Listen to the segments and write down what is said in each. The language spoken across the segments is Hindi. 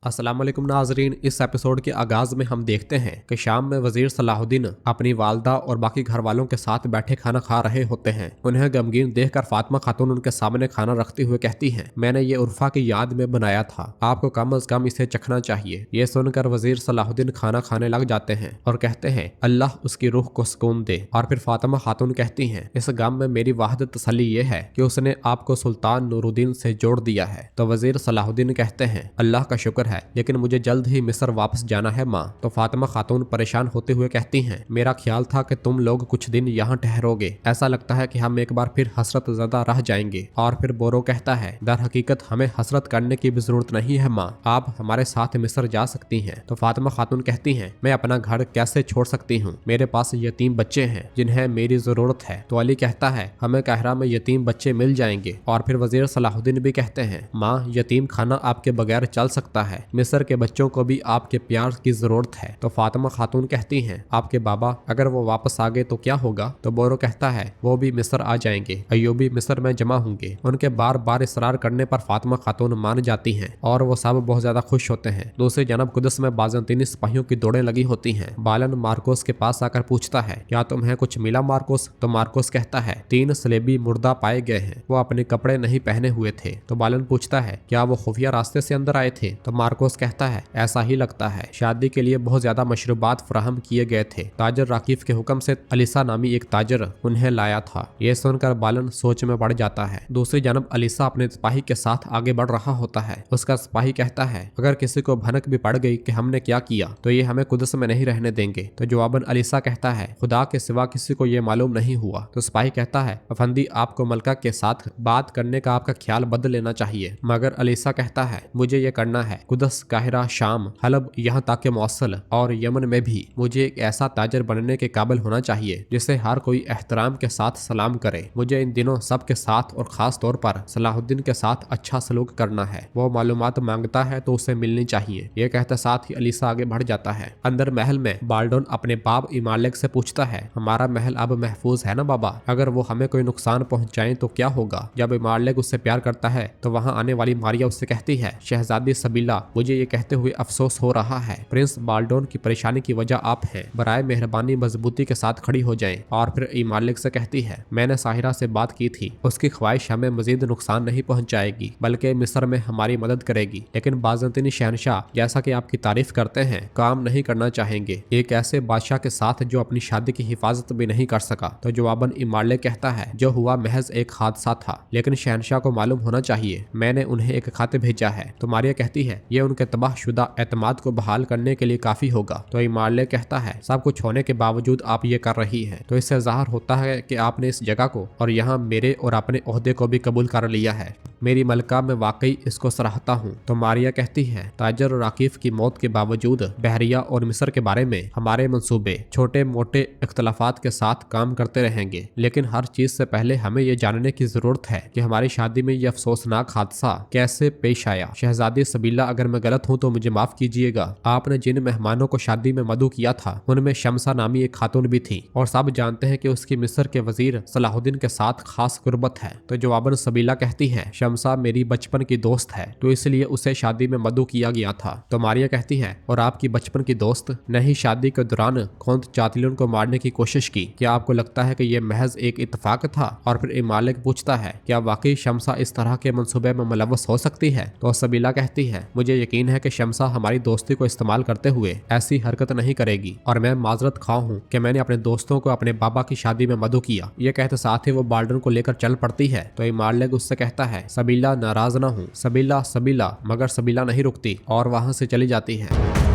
अस्सलाम वालेकुम नाजरीन। इस एपिसोड के आगाज में हम देखते हैं कि शाम में वजीर सलाहुद्दीन अपनी वालदा और बाकी घर वालों के साथ बैठे खाना खा रहे होते हैं। उन्हें गमगीन देखकर फातिमा खातून उनके सामने खाना रखते हुए कहती हैं, मैंने ये उर्फा की याद में बनाया था, आपको कम अज कम इसे चखना चाहिए। ये सुनकर वजीर सलाहुद्दीन खाना खाने लग जाते हैं और कहते हैं, अल्लाह उसकी रूह को सुकून दे। और फिर फातिमा खातून कहती हैं, इस गम में मेरी वाहिद तसल्ली ये है कि उसने आपको सुल्तान नूरुद्दीन से जोड़ दिया है। तो वजीर सलाहुद्दीन कहते हैं, अल्लाह का शुक्र है, लेकिन मुझे जल्द ही मिस्र वापस जाना है माँ। तो फातिमा खातून परेशान होते हुए कहती हैं, मेरा ख्याल था कि तुम लोग कुछ दिन यहाँ ठहरोगे, ऐसा लगता है कि हम एक बार फिर हसरत ज़दा रह जाएंगे। और फिर बोरो कहता है, दर हकीकत हमें हसरत करने की भी जरूरत नहीं है माँ, आप हमारे साथ मिस्र जा सकती हैं। तो फातिमा खातून कहती हैं, मैं अपना घर कैसे छोड़ सकती हूँ, मेरे पास यतीम बच्चे हैं जिन्हें मेरी जरूरत है। तो अली कहता है, हमें कहरा में यतीम बच्चे मिल जाएंगे। और फिर वजीर सलाहुद्दीन भी कहते हैं, माँ यतीम खाना आपके बगैर चल सकता है, मिस्र के बच्चों को भी आपके प्यार की जरूरत है। तो फातिमा खातून कहती हैं, आपके बाबा अगर वो वापस आ गए तो क्या होगा। तो बोरो कहता है, वो भी मिस्र आ जाएंगे, अय्यूबी मिस्र में जमा होंगे। उनके बार बार इसरार करने पर फातिमा खातून मान जाती हैं और वो सब बहुत ज्यादा खुश होते हैं। दूसरी जानब कुदस में बाज़ंतीनी सिपाहियों की दौड़ें लगी होती हैं। बालन मार्कोस के पास आकर पूछता है, क्या तुम्हें कुछ मिला मार्कोस। तो मार्कोस कहता है, 3 सलेबी मुर्दा पाए गए हैं, वो अपने कपड़े नहीं पहने हुए थे। तो बालन पूछता है, क्या वो खुफिया रास्ते से अंदर आए थे। तो मार्कोस कहता है, ऐसा ही लगता है, शादी के लिए बहुत ज्यादा मशरूबात फराहम किए गए थे, ताजर राकिफ के हुक्म से अलीसा नामी एक ताजर उन्हें लाया था। ये सुनकर बालन सोच में पड़ जाता है। दूसरी जानब अलीसा अपने सिपाही के साथ आगे बढ़ रहा होता है। उसका सिपाही कहता है, अगर किसी को भनक भी पड़ गई कि हमने क्या किया तो ये हमें कुदस में नहीं रहने देंगे। तो जवाबन अलीसा कहता है, खुदा के सिवा किसी को ये मालूम नहीं हुआ। तो सिपाही कहता है, अफंदी आपको मलका के साथ बात करने का आपका ख्याल बदल लेना चाहिए। मगर अलीसा कहता है, मुझे ये करना है, कुदस, काहिरा, शाम, हलब, यहाँ तक के मौसल और यमन में भी मुझे एक ऐसा ताजर बनने के काबिल होना चाहिए जिसे हर कोई एहतराम के साथ सलाम करे। मुझे इन दिनों सबके साथ और खास तौर पर सलाहुद्दीन के साथ अच्छा सलूक करना है। वो मालूमात मांगता है तो उसे मिलनी चाहिए। ये कहते साथ ही अलीसा आगे बढ़ जाता है। अंदर महल में बाल्डोन अपने बाप इमालिक से पूछता है, हमारा महल अब महफूज है ना बाबा, अगर वो हमें कोई नुकसान पहुंचाए तो क्या होगा। जब इमालिक उससे प्यार करता है तो वहाँ आने वाली मारिया उससे कहती है, शहजादी सबीला, मुझे ये कहते हुए अफसोस हो रहा है, प्रिंस बाल्डोन की परेशानी की वजह आप हैं, बराए मेहरबानी मजबूती के साथ खड़ी हो जाएं। और फिर इमालिक से कहती है, मैंने साहिरा से बात की थी, उसकी ख्वाहिश हमें मजीद नुकसान नहीं पहुंचाएगी बल्कि मिस्र में हमारी मदद करेगी, लेकिन बाज़ंतीनी शहनशाह जैसा कि आपकी तारीफ करते हैं काम नहीं करना चाहेंगे, एक ऐसे बादशाह के साथ जो अपनी शादी की हिफाजत भी नहीं कर सका। तो जवाबन इमालिक कहता है, जो हुआ महज एक हादसा था, लेकिन शहनशाह को मालूम होना चाहिए मैंने उन्हें एक खत भेजा है। तो मारिया कहती है, ये उनके तबाहशुदा एतमाद को बहाल करने के लिए काफी होगा। तो इमाले कहता है, सब कुछ होने के बावजूद आप ये कर रही हैं, तो इससे ज़ाहिर होता है कि आपने इस जगह को और यहाँ मेरे और अपने ओहदे को भी कबूल कर लिया है। मेरी मलका में वाकई इसको सराहता हूँ। तो मारिया कहती है, ताजर और राकिफ की मौत के बावजूद बहरिया और मिस्र के बारे में हमारे मंसूबे छोटे मोटे इख्तलाफात के साथ काम करते रहेंगे, लेकिन हर चीज से पहले हमें ये जानने की जरूरत है कि हमारी शादी में यह अफसोसनाक हादसा कैसे पेश आया। शहजादी सबीला, अगर मैं गलत हूँ तो मुझे माफ कीजिएगा। आपने जिन मेहमानों को शादी में मदू किया था उनमें शमसा नामी एक खातून भी थी और सब जानते हैं कि उसकी मिस्र के वजीर सलाहुद्दीन के साथ खास कुर्बत है। तो जवाबन सबीला कहती है, शमसा मेरी बचपन की दोस्त है तो इसलिए उसे शादी में मदू किया गया था। तो मारिया कहती है, और आपकी बचपन की दोस्त ने ही शादी के दौरान खोंद चातिलन को मारने की कोशिश की, क्या आपको लगता है कि यह महज एक इत्तेफाक था। और फिर इमालिक पूछता है, क्या वाकई शमसा इस तरह के मंसूबे में मुलव्वस हो सकती है। तो सबीला कहती है, मुझे यकीन है कि शमसा हमारी दोस्ती को इस्तेमाल करते हुए ऐसी हरकत नहीं करेगी और मैं माजरत खा हूँ कि मैंने अपने दोस्तों को अपने बाबा की शादी में मदू किया। ये कहते साथ ही वो बाल्डन को लेकर चल पड़ती है। तो इमालिक उससे कहता है, सबीला नाराज ना हूँ, सबीला सबीला, मगर सबीला नहीं रुकती और वहां से चली जाती है।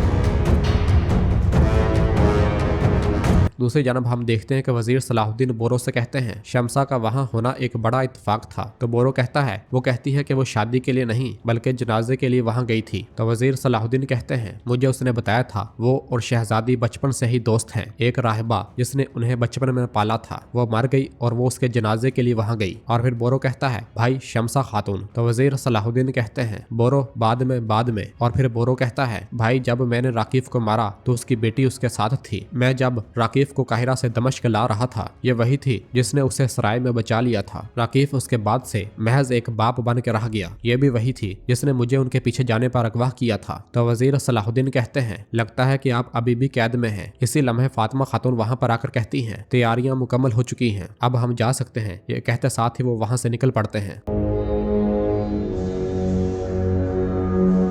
दूसरी जानब हम देखते हैं कि वजीर सलाहुद्दीन बोरो से कहते हैं, शमसा का वहां होना एक बड़ा इत्तेफाक था। तो बोरो कहता है, वो कहती है कि वो शादी के लिए नहीं बल्कि जनाजे के लिए वहां गई थी। तो वजीर सलाहुद्दीन कहते हैं, मुझे उसने बताया था वो और शहजादी बचपन से ही दोस्त हैं। एक राहिबा जिसने उन्हें बचपन में पाला था वो मर गई और वो उसके जनाजे के लिए वहां गई। और फिर बोरो कहता है, भाई शमसा खातून। तो वजीर सलाहुद्दीन कहते हैं, बोरो बाद में। और फिर बोरो कहता है, भाई जब मैंने राकिफ को मारा तो उसकी बेटी उसके साथ थी, मैं जब राकिफ राकीफ को काहिरा से दमिश्क ला रहा था, ये वही थी जिसने उसे सराय में बचा लिया था। राकीफ उसके बाद से महज एक बाप बन के रह गया, ये भी वही थी जिसने मुझे उनके पीछे जाने पर अगवा किया था। तो वजीर सलाहुद्दीन कहते हैं, लगता है कि आप अभी भी कैद में हैं। इसी लम्हे फातिमा खातून वहां पर आकर कहती हैं, तैयारियां मुकम्मल हो चुकी हैं, अब हम जा सकते हैं। ये कहते साथ ही वो वहां से निकल पड़ते हैं।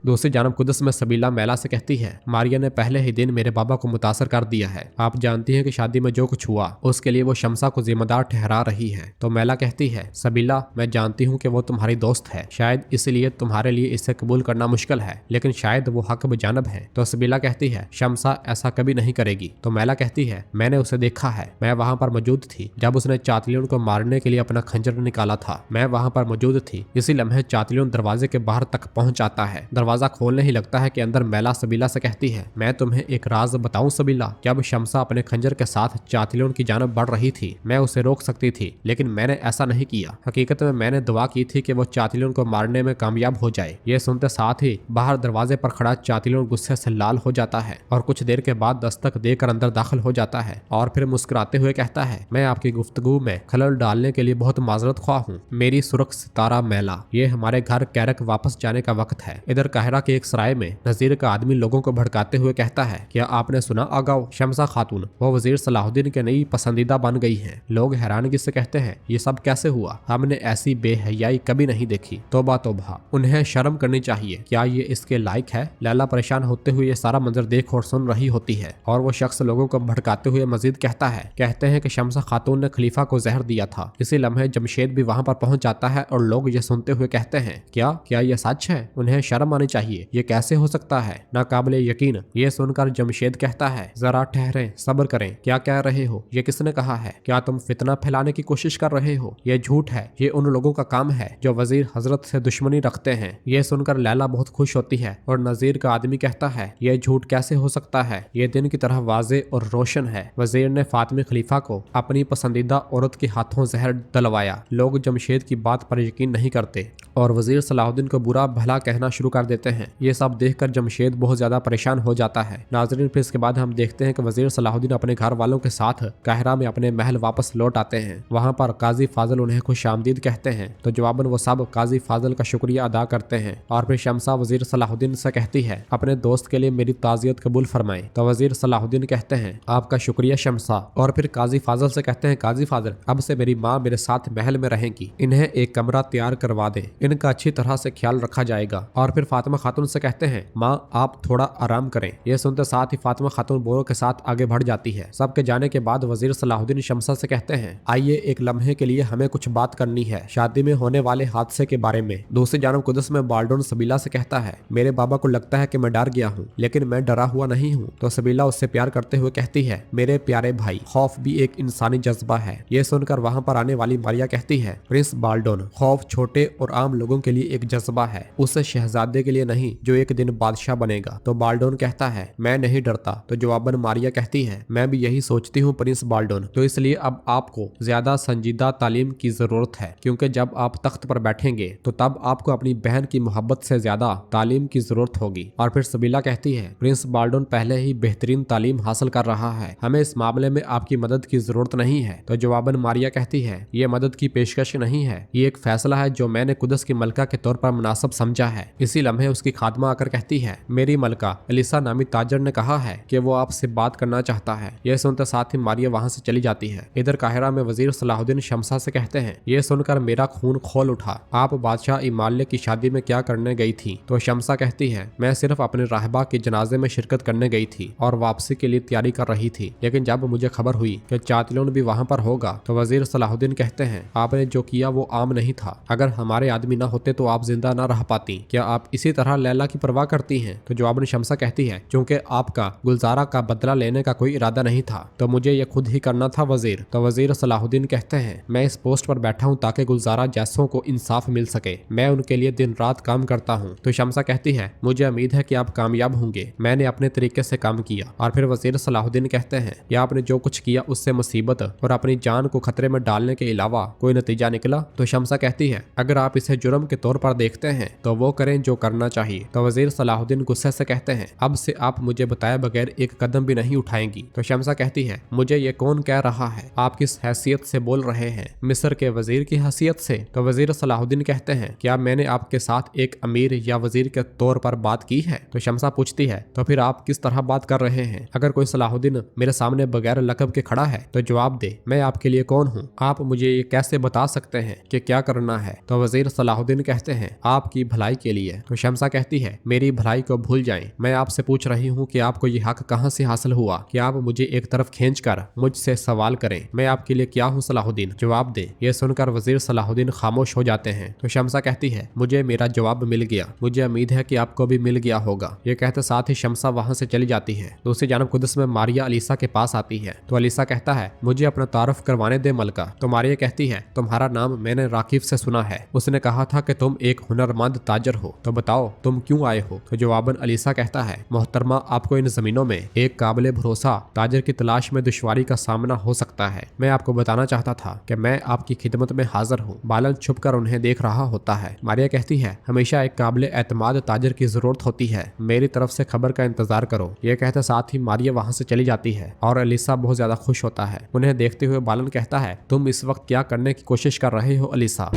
दूसरी जानब कुदस में सबीला मैला से कहती है, मारिया ने पहले ही दिन मेरे बाबा को मुतासर कर दिया है। आप जानती हैं कि शादी में जो कुछ हुआ उसके लिए वो शमसा को जिम्मेदार ठहरा रही है। तो मैला कहती है, सबीला मैं जानती हूँ कि वो तुम्हारी दोस्त है, शायद इसलिए तुम्हारे लिए इसे कबूल करना मुश्किल है, लेकिन शायद वो हक बजानब है। तो सबीला कहती है, शमसा ऐसा कभी नहीं करेगी। तो मैला कहती है, मैंने उसे देखा है, मैं वहाँ पर मौजूद थी जब उसने चातलियों को मारने के लिए अपना खंजर निकाला था। मैं वहाँ पर मौजूद थी। इसी लम्हे चातलियों दरवाजे के बाहर तक पहुँच जाता है। दरवाजा खोलने ही लगता है कि अंदर मैला सबीला से कहती है, मैं तुम्हें एक राज बताऊं सबीला, जब शमसा अपने खंजर के साथ चातलियों की जानब बढ़ रही थी, मैं उसे रोक सकती थी, लेकिन मैंने ऐसा नहीं किया। हकीकत में मैंने दुआ की थी कि वो चातलियों को मारने में कामयाब हो जाए। ये सुनते साथ ही बाहर दरवाजे पर खड़ा चातलियों गुस्से से लाल हो जाता है और कुछ देर के बाद दस्तक देकर अंदर दाखिल हो जाता है और फिर मुस्कुराते हुए कहता है, मैं आपकी गुफ्तगू में खलल डालने के लिए बहुत माजरत ख्वाह हूँ। मेरी सुरख सितारा मैला, ये हमारे घर कैरक वापस जाने का वक्त है। इधर काहिरा के एक सराय में नजीर का आदमी लोगों को भड़काते हुए कहता है, क्या आपने सुना आगाओ, शमसा खातून वो वजीर सलाहुद्दीन के नई पसंदीदा बन गई हैं। लोग हैरानगी से कहते हैं, ये सब कैसे हुआ, हमने ऐसी बेहयाई कभी नहीं देखी। तौबा तौबा, उन्हें शर्म करनी चाहिए, क्या ये इसके लायक है। लैला परेशान होते हुए ये सारा मंजर देख और सुन रही होती है और वो शख्स लोगों को भड़काते हुए मजीद कहते हैं कि शमसा खातून ने खलीफा को जहर दिया था। इसी लम्हे जमशेद भी वहां पर पहुंच जाता है और लोग ये सुनते हुए कहते हैं, क्या ये सच है, उन्हें शर्म आनी चाहिए, ये कैसे हो सकता है, नाकाबिले यकीन। ये सुनकर जमशेद कहता है, जरा ठहरें, सब्र करें, क्या कह रहे हो, ये किसने कहा है, क्या तुम फितना फैलाने की कोशिश कर रहे हो, ये झूठ है, ये उन लोगों का काम है जो वजीर हजरत से दुश्मनी रखते हैं। ये सुनकर लैला बहुत खुश होती है और नजीर का आदमी कहता है, ये झूठ कैसे हो सकता है, ये दिन की तरह वाजे और रोशन है। वजीर ने फातिमी खलीफा को अपनी पसंदीदा औरत के हाथों जहर डलवाया। लोग जमशेद की बात पर यकीन नहीं करते और वजीर सलाहुद्दीन को बुरा भला कहना शुरू कर देते हैं। ये सब देखकर जमशेद बहुत ज्यादा परेशान हो जाता है। नाजरीन, फिर इसके बाद हम देखते हैं कि वजीर सलाहुद्दीन अपने घर वालों के साथ काहिरा में अपने महल वापस लौट आते हैं। वहां पर काजी फाजल उन्हें खुशामदीद कहते हैं, तो जवाबन वो सब काजी फाजल का शुक्रिया अदा करते हैं और फिर शमसा वजीर सलाहुद्दीन से कहती है, अपने दोस्त के लिए मेरी ताजियत कबूल फरमाएं। तो वजीर सलाहुद्दीन कहते हैं, आपका शुक्रिया शमसा। और फिर काजी फाजल से कहते हैं, काजी फाजल अब से मेरी माँ मेरे साथ महल में रहेंगी, इन्हें एक कमरा तैयार करवा दे, इनका अच्छी तरह से ख्याल रखा जाएगा। और फिर फातिमा खातून से कहते हैं, माँ आप थोड़ा आराम करें। यह सुनते साथ ही फातिमा खातून बोरों के साथ आगे बढ़ जाती है। सबके जाने के बाद वजीर सलाहुद्दीन शमसा से कहते हैं, आइए एक लम्हे के लिए हमें कुछ बात करनी है शादी में होने वाले हादसे के बारे में। दूसरी जानब कुदस में बाल्डोन सबीला से कहता है, मेरे बाबा को लगता है कि मैं डर गया हूँ, लेकिन मैं डरा हुआ नहीं हूँ। तो सबीला उससे प्यार करते हुए कहती है, मेरे प्यारे भाई, खौफ भी एक इंसानी जज्बा है। ये सुनकर वहाँ पर आने वाली मारिया कहती है, प्रिंस बाल्डोन, खौफ छोटे और आम लोगों के लिए एक जज्बा है, उस शहजादे के लिए नहीं जो एक दिन बादशाह बनेगा। तो बाल्डोन कहता है, मैं नहीं डरता। तो जवाबन मारिया कहती है, मैं भी यही सोचती हूँ प्रिंस बाल्डोन, तो इसलिए अब आपको ज्यादा संजीदा तालीम की जरूरत है, क्योंकि जब आप तख्त पर बैठेंगे तो तब आपको अपनी बहन की मोहब्बत से ज्यादा तालीम की जरूरत होगी। और फिर सबीला कहती है, प्रिंस बाल्डोन पहले ही बेहतरीन तालीम हासिल कर रहा है, हमें इस मामले में आपकी मदद की जरूरत नहीं है। तो जवाबन मारिया कहती है, ये मदद की पेशकश नहीं है, ये एक फैसला है जो मैंने कुदस की मलका के तौर पर मुनासिब समझा है। इसी लम्हे उसकी खादमा आकर कहती है, मेरी मलका एलिसा नामी ताजर ने कहा है कि वो आपसे बात करना चाहता है। यह सुनते साथ ही मारिया वहां से चली जाती है। इधर काहिरा में वजीर सलाहुद्दीन शमसा से कहते हैं, यह सुनकर मेरा खून खोल उठा, आप बादशाह इमाल्य की शादी में क्या करने गई थी। तो शमसा कहती है, मैं सिर्फ अपने राहबा के जनाजे में शिरकत करने गई थी और वापसी के लिए तैयारी कर रही थी, लेकिन जब मुझे खबर हुई कि चातलोन भी वहाँ पर होगा तो वजीर सलाहुद्दीन कहते हैं, आपने जो किया वो आम नहीं था, अगर हमारे आदमी न होते तो आप जिंदा न रह पाती। क्या आप इसी तरह लैला की परवाह करती हैं। तो जवाबन शमसा कहती है, क्योंकि आपका गुलजारा का बदला लेने का कोई इरादा नहीं था, तो मुझे ये खुद ही करना था वजीर। तो वजीर सलाहुद्दीन कहते हैं, मैं इस पोस्ट पर बैठा हूँ ताकि गुलजारा जैसों को इंसाफ मिल सके, मैं उनके लिए दिन रात काम करता हूँ। तो शमसा कहती है, मुझे उम्मीद है कि आप कामयाब होंगे, मैंने अपने तरीके से काम किया। और फिर वजीर सलाहुद्दीन कहते हैं, या आपने जो कुछ किया उससे मुसीबत और अपनी जान को खतरे में डालने के अलावा कोई नतीजा निकला। तो शमसा कहती है, अगर आप इसे जुर्म के तौर पर देखते हैं तो वो करें जो करना करना चाहिए। तो वजीर सलाहुद्दीन गुस्से से कहते हैं, अब से आप मुझे बताए बगैर एक कदम भी नहीं उठाएंगी। तो शमसा कहती है, मुझे ये कौन कह रहा है, आप किस हैसियत से बोल रहे हैं? मिस्र के वजीर की हैसियत से। तो वजीर सलाहुद्दीन कहते हैं, क्या मैंने आपके साथ एक अमीर या वजीर के तौर पर बात की है? तो शमसा पूछती है, तो फिर आप किस तरह बात कर रहे हैं? अगर कोई सलाहुद्दीन मेरे सामने बगैर लकब के खड़ा है तो जवाब दे, मैं आपके लिए कौन हूँ? आप मुझे ये कैसे बता सकते हैं कि क्या करना है? तो वजीर सलाहुद्दीन कहते हैं, आपकी भलाई के लिए। तो शमसा कहती है, मेरी भलाई को भूल जाएं, मैं आपसे पूछ रही हूँ कि आपको ये हक कहाँ से हासिल हुआ कि आप मुझे एक तरफ खींचकर मुझसे सवाल करें? मैं आपके लिए क्या हूँ सलाहुद्दीन, जवाब दे। ये सुनकर वजीर सलाहुद्दीन खामोश हो जाते हैं। तो शमसा कहती है, मुझे मेरा जवाब मिल गया, मुझे उम्मीद है कि आपको भी मिल गया होगा। ये कहते साथ ही शमसा वहाँ से चली जाती है। दूसरी जानब कुदस में मारिया अलीसा के पास आती है। तो अलीसा कहता है, मुझे अपना तारुफ करवाने दे मलका। तो मारिया कहती है, तुम्हारा नाम मैंने राकिब से सुना है, उसने कहा था कि तुम एक हुनरमंद ताजर हो, तो बताओ तुम क्यों आए हो? तो जवाबन अलीसा कहता है, मोहतरमा आपको इन जमीनों में एक काबिल भरोसा ताजर की तलाश में दुश्वारी का सामना हो सकता है। मैं आपको बताना चाहता था कि मैं आपकी खिदमत में हाजिर हूँ। बालन छुप कर उन्हें देख रहा होता है। मारिया कहती है, हमेशा एक काबिल एतमाद ताजर की जरूरत होती है, मेरी तरफ से खबर का इंतजार करो। ये कहते साथ ही मारिया वहाँ से चली जाती है और अलीसा बहुत ज्यादा खुश होता है। उन्हें देखते हुए बालन कहता है, तुम इस वक्त क्या करने की कोशिश कर रहे हो अलीसा?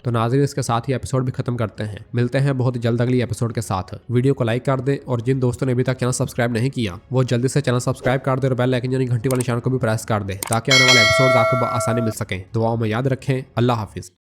तो नाज़रीन, इसके साथ ही एपिसोड भी खत्म करते हैं। मिलते हैं बहुत जल्द अगली एपिसोड के साथ। वीडियो को लाइक कर दें और जिन दोस्तों ने अभी तक चैनल सब्सक्राइब नहीं किया वो जल्दी से चैनल सब्सक्राइब कर दें और बेल आइकन यानी घंटी वाले निशान को भी प्रेस कर दें ताकि आने वाले एपिसोड आपको आसानी मिल सकें। दुआओं में याद रखें। अल्लाह हाफिज।